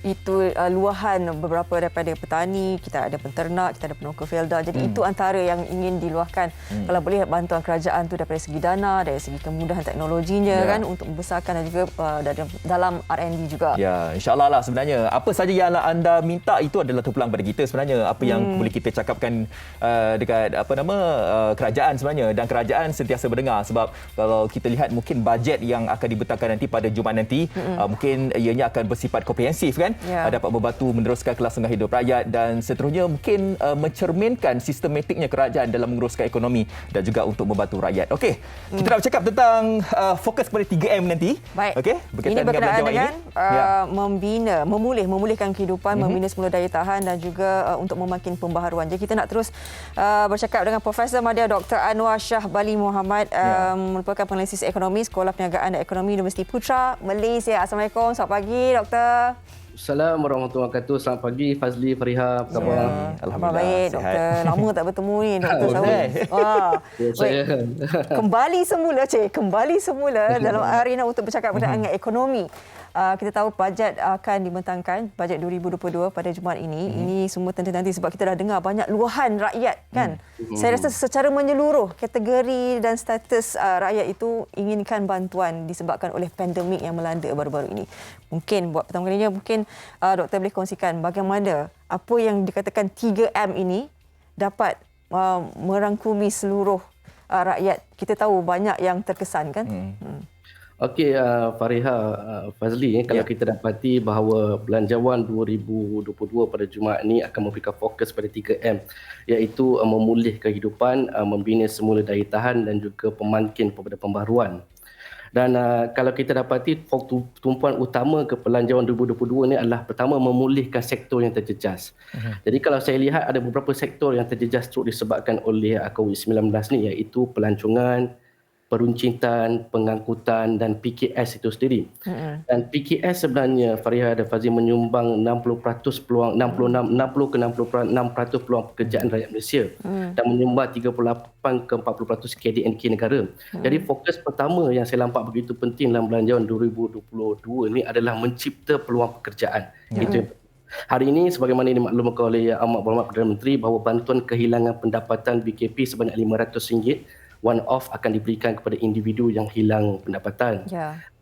Itu luahan beberapa daripada petani, kita ada penternak, kita ada penokong felda. Jadi itu antara yang ingin diluahkan. Kalau boleh bantuan kerajaan tu daripada segi dana, dari segi kemudahan teknologinya kan untuk membesarkan dan juga dalam R&D juga. Ya, insya-Allah lah sebenarnya. Apa saja yang anda minta itu adalah terpulang pada kita sebenarnya. Apa yang boleh kita cakapkan dekat kerajaan sebenarnya, dan kerajaan sentiasa mendengar sebab kalau kita lihat mungkin bajet yang akan dibentangkan nanti pada Jumaat nanti mungkin ianya akan bersifat komprehensif kan. Dapat membantu meneruskan kelangsungan hidup rakyat dan seterusnya mungkin mencerminkan sistematiknya kerajaan dalam menguruskan ekonomi dan juga untuk membantu rakyat. Okey, kita nak bercakap tentang fokus kepada 3M nanti. Baik. Okey, berkaitan dengan belanjawan ini. Memulihkan kehidupan, membina semula daya tahan dan juga untuk memakin pembaharuan. Jadi kita nak terus bercakap dengan Profesor Madya Dr. Anwar Shah Bali Muhammad, merupakan penganalisis ekonomi Sekolah Perniagaan dan Ekonomi Universiti Putra, Malaysia. Assalamualaikum, selamat pagi Doktor. Assalamualaikum warahmatullahi wabarakatuh. Selamat pagi Fazli, Fariha. Apa khabar? Alhamdulillah. Baik, Doktor. Lama tak bertemu ni, Doktor Sawi. Kembali semula dalam arena untuk bercakap berkaitan dengan ekonomi. Kita tahu bajet akan dibentangkan, bajet 2022 pada Jumaat ini. Ini semua nanti sebab kita dah dengar banyak luahan rakyat kan. Saya rasa secara menyeluruh kategori dan status rakyat itu inginkan bantuan disebabkan oleh pandemik yang melanda baru-baru ini. Mungkin buat pertama kalinya doktor boleh kongsikan bagaimana apa yang dikatakan 3M ini dapat merangkumi seluruh rakyat. Kita tahu banyak yang terkesan kan. Okey, Fariha, Fazli, kalau kita dapati bahawa belanjawan 2022 pada Jumaat ini akan memberikan fokus pada 3M, iaitu memulih kehidupan, membina semula daya tahan dan juga pemangkin kepada pembaharuan. Dan kalau kita dapati tumpuan utama ke belanjawan 2022 ini adalah pertama memulihkan sektor yang terjejas. Jadi kalau saya lihat ada beberapa sektor yang terjejas turut disebabkan oleh COVID-19 ni, iaitu pelancongan, peruncintan, pengangkutan dan PKS itu sendiri. Dan PKS sebenarnya Fariha dan Fazil menyumbang 60% peluang 60 ke 66% peluang pekerjaan rakyat Malaysia dan menyumbang 38 ke 40% KDNK negara. Jadi fokus pertama yang saya nampak begitu penting dalam belanjawan 2022 ini adalah mencipta peluang pekerjaan. Itu yang hari ini sebagaimana dimaklumkan oleh Amat Berhormat Perdana Menteri bahawa bantuan kehilangan pendapatan BKP sebanyak RM500 one off akan diberikan kepada individu yang hilang pendapatan.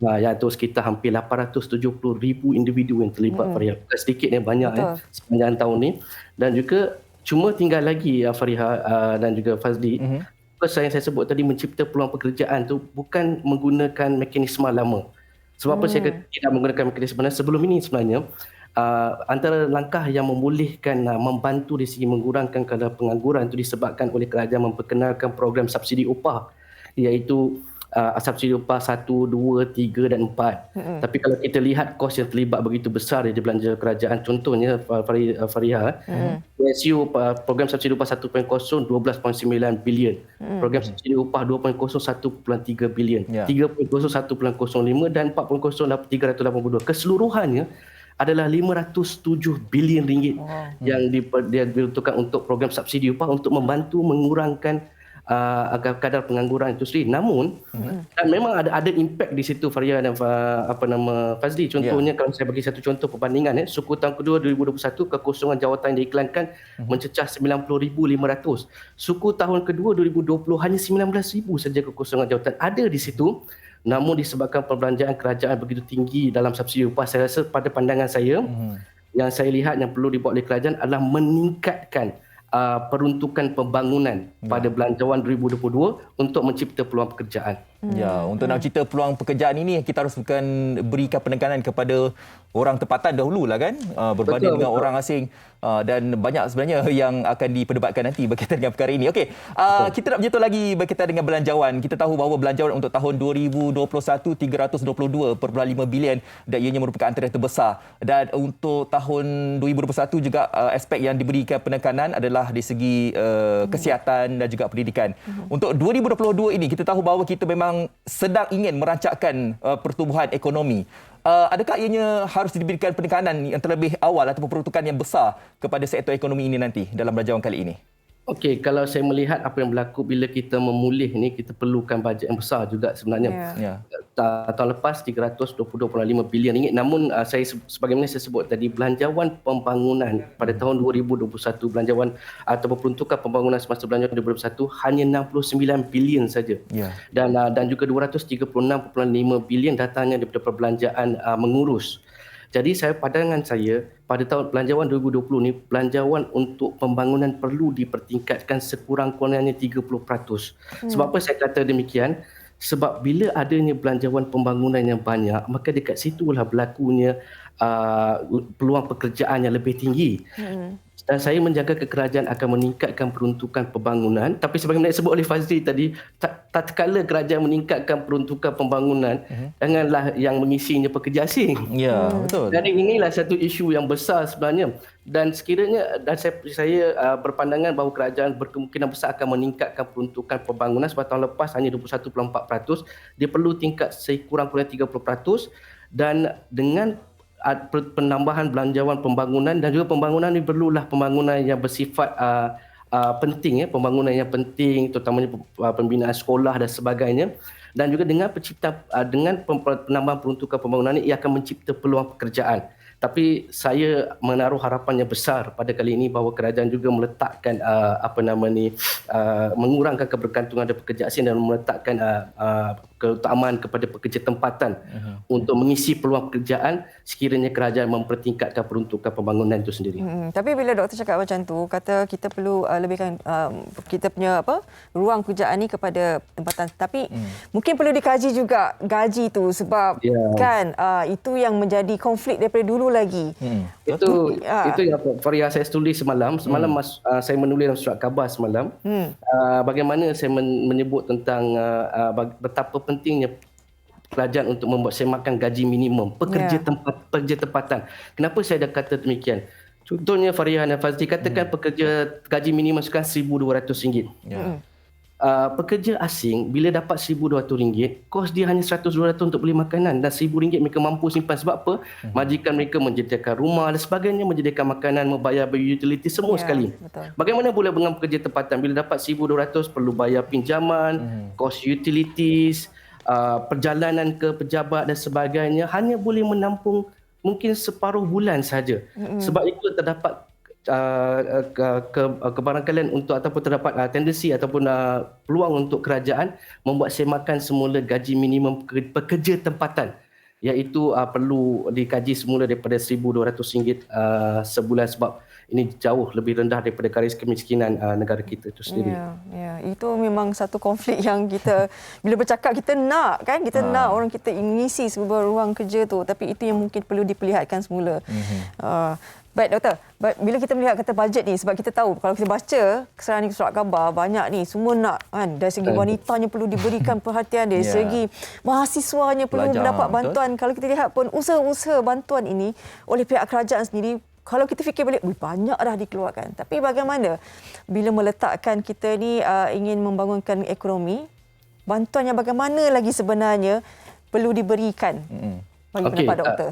Iaitu sekitar hampir 870,000 individu yang terlibat. Fariha. Bukan sedikit ni, banyak sepanjang tahun ni. Dan juga cuma tinggal lagi Fariha dan juga Fazli. Yang saya sebut tadi mencipta peluang pekerjaan tu bukan menggunakan mekanisme lama. Sebab apa saya tidak menggunakan mekanisme sebelum ini sebenarnya. Antara langkah yang membolehkan membantu dari segi mengurangkan kadar pengangguran itu disebabkan oleh kerajaan memperkenalkan program subsidi upah, iaitu subsidi upah 1, 2, 3 dan 4. Tapi kalau kita lihat kos yang terlibat begitu besar di belanja kerajaan, contohnya Fariha, PSU program subsidi upah 1.0 12.9 bilion, program subsidi upah 2.0 1.3 bilion, 3.0 1.05 dan 4.0 382. Keseluruhannya adalah RM507 bilion yang diperuntukkan untuk program subsidi upah untuk membantu mengurangkan kadar pengangguran itu sendiri. Namun dan memang ada impak di situ Fariha dan Fazli. Contohnya kalau saya bagi satu contoh perbandingan, suku tahun kedua 2021 kekosongan jawatan yang diiklankan mencecah 90,500. Suku tahun kedua 2020 hanya 19,000 saja kekosongan jawatan ada di situ. Namun disebabkan perbelanjaan kerajaan begitu tinggi dalam subsidi upah, saya rasa pada pandangan saya yang saya lihat yang perlu dibuat oleh kerajaan adalah meningkatkan peruntukan pembangunan pada belanjawan 2022 untuk mencipta peluang pekerjaan. Untuk nak mencipta peluang pekerjaan ini kita harus berikan penekanan kepada orang tempatan dahululah kan, berbanding dengan orang asing, dan banyak sebenarnya yang akan diperdebatkan nanti berkaitan dengan perkara ini. Okey, kita nak menyentuh lagi berkaitan dengan belanjawan. Kita tahu bahawa belanjawan untuk tahun 2021 322.5 bilion dan ianya merupakan antara yang terbesar. Dan untuk tahun 2021 juga aspek yang diberikan penekanan adalah di segi kesihatan dan juga pendidikan. Untuk 2022 ini kita tahu bahawa kita memang sedang ingin merancangkan pertumbuhan ekonomi. Adakah ianya harus diberikan penekanan yang terlebih awal ataupun peruntukan yang besar kepada sektor ekonomi ini nanti dalam belanjawan kali ini? Okey, kalau saya melihat apa yang berlaku bila kita memulih ni, kita perlukan bajet yang besar juga sebenarnya. Ya. Ya. Tahun lepas 322.5 bilion ringgit, namun saya sebagaimana saya sebut tadi, belanjawan pembangunan pada tahun 2021, belanjawan atau peruntukan pembangunan semasa belanjawan 2021 hanya 69 bilion saja. Ya. Dan juga 236.5 bilion datangnya daripada perbelanjaan mengurus. Jadi pandangan saya pada tahun belanjawan 2020 ni, belanjawan untuk pembangunan perlu dipertingkatkan sekurang-kurangnya 30%. Sebab apa saya kata demikian? Sebab bila adanya belanjawan pembangunan yang banyak, maka dekat situlah berlakunya peluang pekerjaan yang lebih tinggi. Dan saya menjaga kerajaan akan meningkatkan peruntukan pembangunan. Tapi sebagaimana disebut oleh Fazli tadi, tatkala kerajaan meningkatkan peruntukan pembangunan, janganlah yang mengisinya pekerja asing. Ya, betul. Jadi inilah satu isu yang besar sebenarnya. Dan sekiranya saya berpandangan bahawa kerajaan berkemungkinan besar akan meningkatkan peruntukan pembangunan sebab tahun lepas hanya 21.4%, dia perlu tingkat sekurang-kurangnya 30%, dan dengan penambahan belanjawan pembangunan, dan juga pembangunan ini perlulah pembangunan yang bersifat penting, pembangunan yang penting, terutamanya pembinaan sekolah dan sebagainya. Dan juga dengan penambahan peruntukan pembangunan ini, ia akan mencipta peluang pekerjaan. Tapi saya menaruh harapan yang besar pada kali ini bahawa kerajaan juga meletakkan mengurangkan kebergantungan dari pekerja asing dan meletakkan keutamaan kepada pekerja tempatan untuk mengisi peluang pekerjaan sekiranya kerajaan mempertingkatkan peruntukan pembangunan itu sendiri. Tapi bila doktor cakap macam tu, kata kita perlu lebihkan kita punya ruang pekerjaan ni kepada tempatan. Tapi mungkin perlu dikaji juga gaji tu sebab kan itu yang menjadi konflik daripada dulu lagi. Itu yang Faria saya tulis semalam. Saya menulis dalam surat khabar semalam. Bagaimana saya menyebut tentang betapa pentingnya kerajaan untuk membuat semakan gaji minimum pekerja tempatan. Kenapa saya dah kata demikian? Contohnya Faria dan Fazli katakan pekerja gaji minimum sekarang RM1,200. Pekerja asing bila dapat RM1,200, kos dia hanya RM100-200 untuk beli makanan, dan RM1,000 mereka mampu simpan. Sebab apa? Majikan mereka menyediakan rumah dan sebagainya, menyediakan makanan, membayar bil utility semua sekali. Betul. Bagaimana pula dengan pekerja tempatan? Bila dapat RM1,200 perlu bayar pinjaman, kos utilities, perjalanan ke pejabat dan sebagainya, hanya boleh menampung mungkin separuh bulan saja. Sebab itu terdapat kebarangkalian untuk ataupun terdapat tendensi ataupun peluang untuk kerajaan membuat semakan semula gaji minimum pekerja tempatan, iaitu perlu dikaji semula daripada RM1,200 sebulan, sebab ini jauh lebih rendah daripada garis kemiskinan negara kita itu sendiri. Itu memang satu konflik yang kita bila bercakap kita nak orang kita mengisi sebuah ruang kerja tu, tapi itu yang mungkin perlu diperlihatkan semula. Baik doktor, bila kita melihat kata bajet ni, sebab kita tahu kalau kita baca keserangan ni surat khabar banyak ni semua nak kan, dari segi wanitanya perlu diberikan perhatian, dari segi mahasiswanya perlu mendapat bantuan. Kalau kita lihat pun usaha-usaha bantuan ini oleh pihak kerajaan sendiri, kalau kita fikir balik, banyak dah dikeluarkan. Tapi bagaimana bila meletakkan kita ni ingin membangunkan ekonomi, bantuan yang bagaimana lagi sebenarnya perlu diberikan? Bagi pendapat doktor.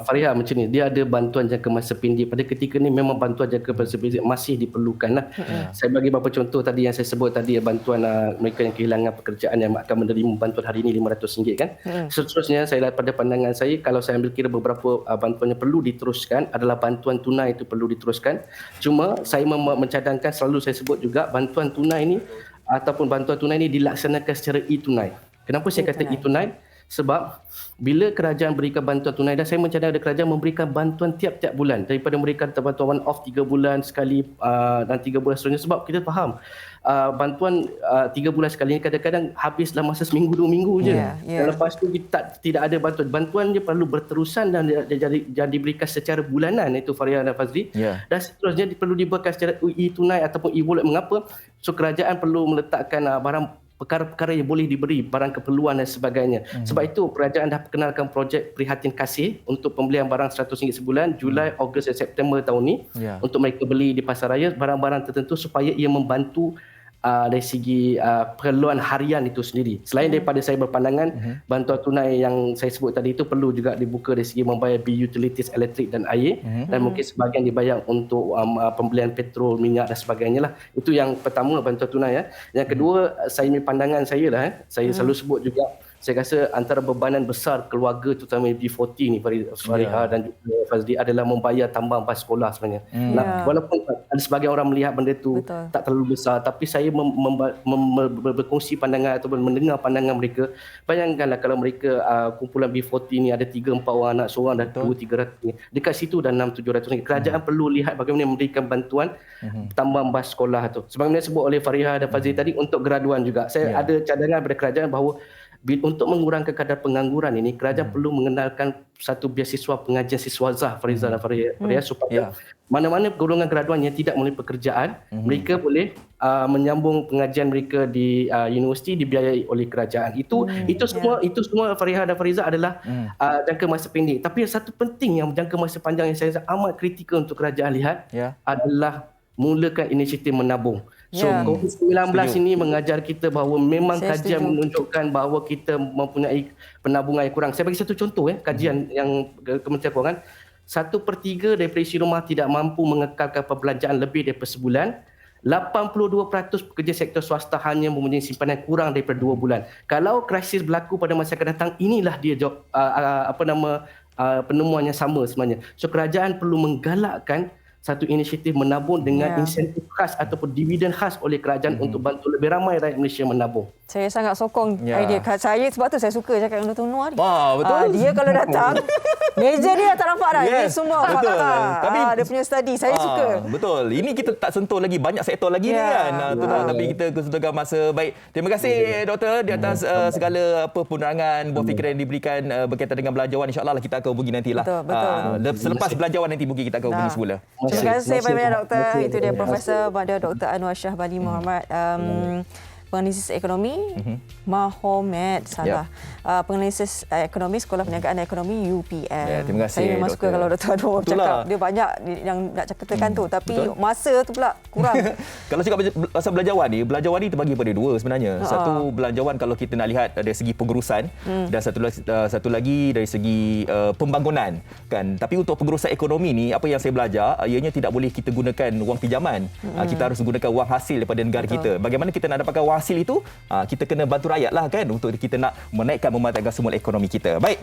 Fariha macam ni, dia ada bantuan jangka masa pendek. Pada ketika ni memang bantuan jangka masa pendek masih diperlukan lah. Saya bagi beberapa contoh tadi yang saya sebut tadi, bantuan mereka yang kehilangan pekerjaan yang akan menerima bantuan hari ini RM500 kan. Seterusnya saya pada pandangan saya, kalau saya ambil kira beberapa bantuan yang perlu diteruskan adalah bantuan tunai, itu perlu diteruskan. Cuma saya mencadangkan, selalu saya sebut juga, bantuan tunai ni ataupun bantuan tunai ni dilaksanakan secara e-tunai. Kenapa saya kata e-tunai? Sebab bila kerajaan berikan bantuan tunai, dan saya mencadang ada kerajaan memberikan bantuan tiap-tiap bulan, daripada memberikan bantuan one off 3 bulan sekali dan 3 bulan seterusnya. Sebab kita faham bantuan 3 bulan sekali ni kadang-kadang habis dalam masa seminggu 2 minggu je. Dan lepas tu tidak ada bantuan. Bantuan dia perlu berterusan dan dia diberikan secara bulanan, itu Faria dan Fazli. Dan seterusnya perlu diberikan secara e-tunai ataupun e-wallet. Mengapa? So kerajaan perlu meletakkan perkara-perkara yang boleh diberi, barang keperluan dan sebagainya. Sebab itu kerajaan dah perkenalkan projek Prihatin Kasih untuk pembelian barang RM100 sebulan, Julai, Ogos dan September tahun ni, untuk mereka beli di pasar raya barang-barang tertentu supaya ia membantu dari segi perluan harian itu sendiri. Selain daripada saya berpandangan bantuan tunai yang saya sebut tadi itu perlu juga dibuka dari segi membayar bil utilities elektrik dan air, dan mungkin sebahagian dibayar untuk pembelian petrol, minyak dan sebagainya lah. Itu yang pertama, bantuan tunai ya. Yang kedua, saya punya pandangan saya lah, saya selalu sebut juga, saya rasa antara bebanan besar keluarga terutama B40 ni Fariha dan juga Fazli adalah membayar tambahan bas sekolah sebenarnya. Walaupun ada sebagian orang melihat benda tu tak terlalu besar, tapi saya berkongsi pandangan ataupun mendengar pandangan mereka. Bayangkanlah kalau mereka kumpulan B40 ni ada 3-4 orang anak, seorang dah 200-300 ni. Dekat situ dah 600-700 ringgit. Kerajaan perlu lihat bagaimana memberikan bantuan tambahan bas sekolah tu. Sebagaimana sebut oleh Fariha dan Fazli tadi, untuk graduan juga. Saya ada cadangan daripada kerajaan bahawa untuk mengurangkan kadar pengangguran ini, kerajaan perlu mengenalkan satu beasiswa pengajian siswazah, Fariza dan Fariha, supaya mana-mana golongan graduan yang tidak memiliki pekerjaan, mereka boleh menyambung pengajian mereka di universiti dibiayai oleh kerajaan. Itu semua Fariha dan Fariza adalah jangka masa pendek. Tapi yang satu penting yang jangka masa panjang yang saya rasa amat kritikal untuk kerajaan lihat adalah mulakan inisiatif menabung. So COVID-19 ini mengajar kita bahawa memang kajian menunjukkan bahawa kita mempunyai penabungan yang kurang. Saya bagi satu contoh kajian yang Kementerian Kewangan, 1/3 daripada isi rumah tidak mampu mengekalkan perbelanjaan lebih daripada sebulan. 82% pekerja sektor swasta hanya mempunyai simpanan kurang daripada 2 bulan. Kalau krisis berlaku pada masa akan datang, inilah dia penemuan yang sama sebenarnya. So kerajaan perlu menggalakkan satu inisiatif menabung dengan insentif khas ataupun dividen khas oleh kerajaan untuk bantu lebih ramai rakyat Malaysia menabung. Saya sangat sokong idea saya, sebab tu saya suka cakap dengan Dr. Noor ni. Betul. Dia kalau datang, meja dia tak nampak dah. Ini semua betul. fakta. Tapi dia punya study, saya suka. Betul. Ini kita tak sentuh lagi, banyak sektor lagi ni kan. Tapi kita kesudahan masa. Baik. Terima kasih doktor di atas segala penerangan, buah fikiran yang diberikan berkaitan dengan belanjawan. InsyaAllah kita akan hubungi nantilah. Betul. Selepas belanjawan nanti mungkin kita akan hubungi semula. Terima kasih banyak doktor. Itu dia Profesor Dr. Anwar Shahbali Muhammad, penganalisis ekonomi, Mahomet penganalisis ekonomi, Sekolah Perniagaan dan Ekonomi UPM. Terima kasih. Saya memang suka kalau Dr. Anwar bercakap. Dia banyak yang nak cakapkan tu, tapi masa tu pula kurang. Kalau cakap pasal belanjawan ni terbagi pada dua sebenarnya. Satu, belanjawan kalau kita nak lihat dari segi pengurusan, dan satu lagi dari segi pembangunan kan. Tapi untuk pengurusan ekonomi ni, apa yang saya belajar, ianya tidak boleh kita gunakan wang pinjaman. Kita harus gunakan wang hasil daripada negara kita. Bagaimana kita nak dapatkan wang hasil itu? Kita kena bantu rakyat lah kan, untuk kita nak menaikkan, mematangkan semula ekonomi kita. Baik.